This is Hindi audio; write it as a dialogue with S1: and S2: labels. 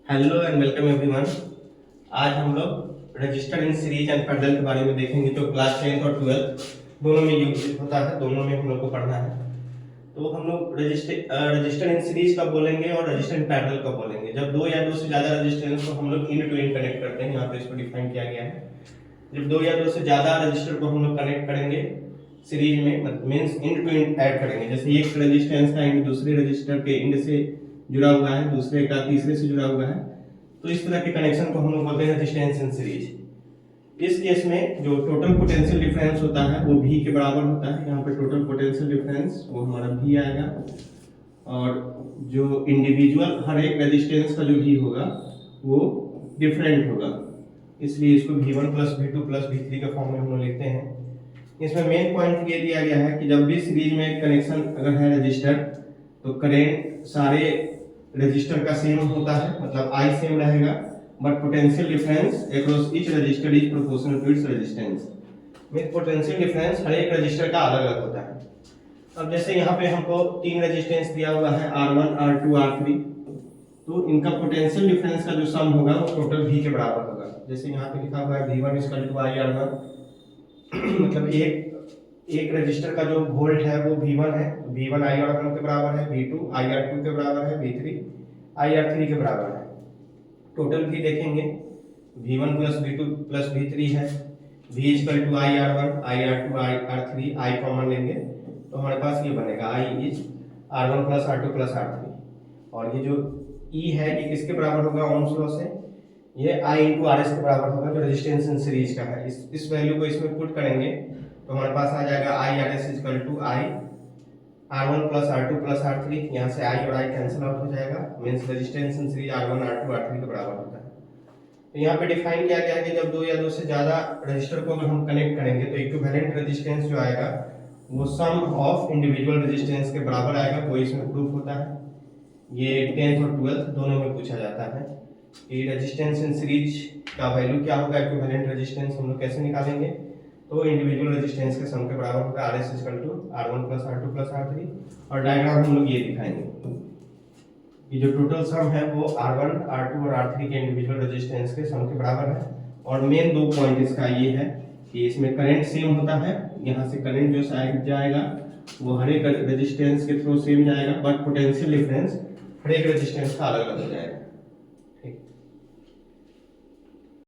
S1: Hello and welcome everyone. आज हम लोग register in series and parallel के बारे में देखेंगे जो क्लास 10th और 12th दोनों में यूज होता है, दोनों में हम लोग को पढ़ना है। तो हम लोग रजिस्टर इन सीरीज कब बोलेंगे और रजिस्टर इन पैरेलल कब बोलेंगे? जब दो या दो से ज्यादा रजिस्टेंस को हम लोग इन टू इन कनेक्ट करते हैं, यहाँ पे इसको डिफाइन किया गया है। जब दो या दो से ज्यादा रजिस्टर को हम लोग कनेक्ट करेंगे सीरीज में, means in two in add करेंगे। जैसे एक रजिस्टेंस का इंड दूसरे रजिस्टर के इंड से जुड़ा हुआ है, दूसरे का तीसरे से जुड़ा हुआ है, तो इस तरह के कनेक्शन को हम लोग बोलते हैं रेजिस्टेंस इन सीरीज। इस केस में जो टोटल पोटेंशियल डिफरेंस होता है वो V के बराबर होता है। यहाँ पे टोटल पोटेंशियल डिफरेंस वो हमारा V आएगा, और जो इंडिविजुअल हर एक रेजिस्टेंस का जो V होगा वो डिफरेंट होगा, इसलिए इसको V1 plus V2 plus V3 के फॉर्म में हम लोग लिखते हैं। इसमें मेन पॉइंट ये दिया गया है कि जब भी सीरीज में कनेक्शन अगर है रजिस्टर, तो करंट सारे रजिस्टर का सेम होता है, मतलब I सेम रहेगा, but potential difference across each resistor is proportional to its resistance. Mean potential difference हर एक रजिस्टर का अलग अलग होता है। अब जैसे यहाँ पे हमको तीन रेजिस्टेंस दिया हुआ है R1 R2 R3, तो इनका पोटेंशियल डिफरेंस का जो सम होगा वो टोटल V के बराबर होगा। जैसे यहाँ पे लिखा हुआ है V1 = IR1, मतलब एक रजिस्टर का जो वोल्ट है वो V1 है, V1 IR1 के बराबर है, V2 IR2 के बराबर है, V3 IR3 के बराबर है। टोटल V देखेंगे V1 plus V2 plus V3 है, V = IR1 IR2 IR3, I common लेंगे तो हमारे पास ये बनेगा I is R1 plus R2 plus R3। और ये जो E है ये किसके बराबर होगा ओम्स लॉ से? ये I × RS के बराबर होगा, जो रेजिस्टेंस इन सीरीज का है। इस वैल्यू को इसमें पुट करेंगे तो हमारे पास आ जाएगा IRS = I R1 plus R2 plus R3। यहाँ से I और I कैंसिल आउट हो जाएगा, means resistance in series R1 R2 R3 के बराबर होता है। तो यहाँ पे डिफाइन किया गया है कि जब दो या दो से ज्यादा रजिस्टर को अगर हम कनेक्ट करेंगे तो इक्विवेलेंट रेजिस्टेंस जो आएगा वो सम ऑफ इंडिविजुअल रेजिस्टेंस के बराबर आएगा। वो इसमें प्रूफ होता है। ये 10th और 12th दोनों में पूछा जाता है कि रेजिस्टेंस इन सीरीज का वैल्यू क्या होगा, इक्विवेलेंट रेजिस्टेंस हम लोग कैसे निकालेंगे। तो इंडिविजुअल रेजिस्टेंस के सम के बराबर होगा RS = R1 plus R2 plus R3। और डायग्राम हम लोग ये दिखाएंगे कि जो टोटल सम है वो R1 R2 और R3 के इंडिविजुअल रेजिस्टेंस के सम के बराबर है। और मेन दो पॉइंट इसका ये है कि इसमें करंट सेम होता है, यहाँ से करंट जो साइड जाएगा वो हर एक रेजिस्टेंस के थ्रू सेम जाएगा, बट पोटेंशियल डिफरेंस हर एक रेजिस्टेंस का अलग अलग हो जाएगा।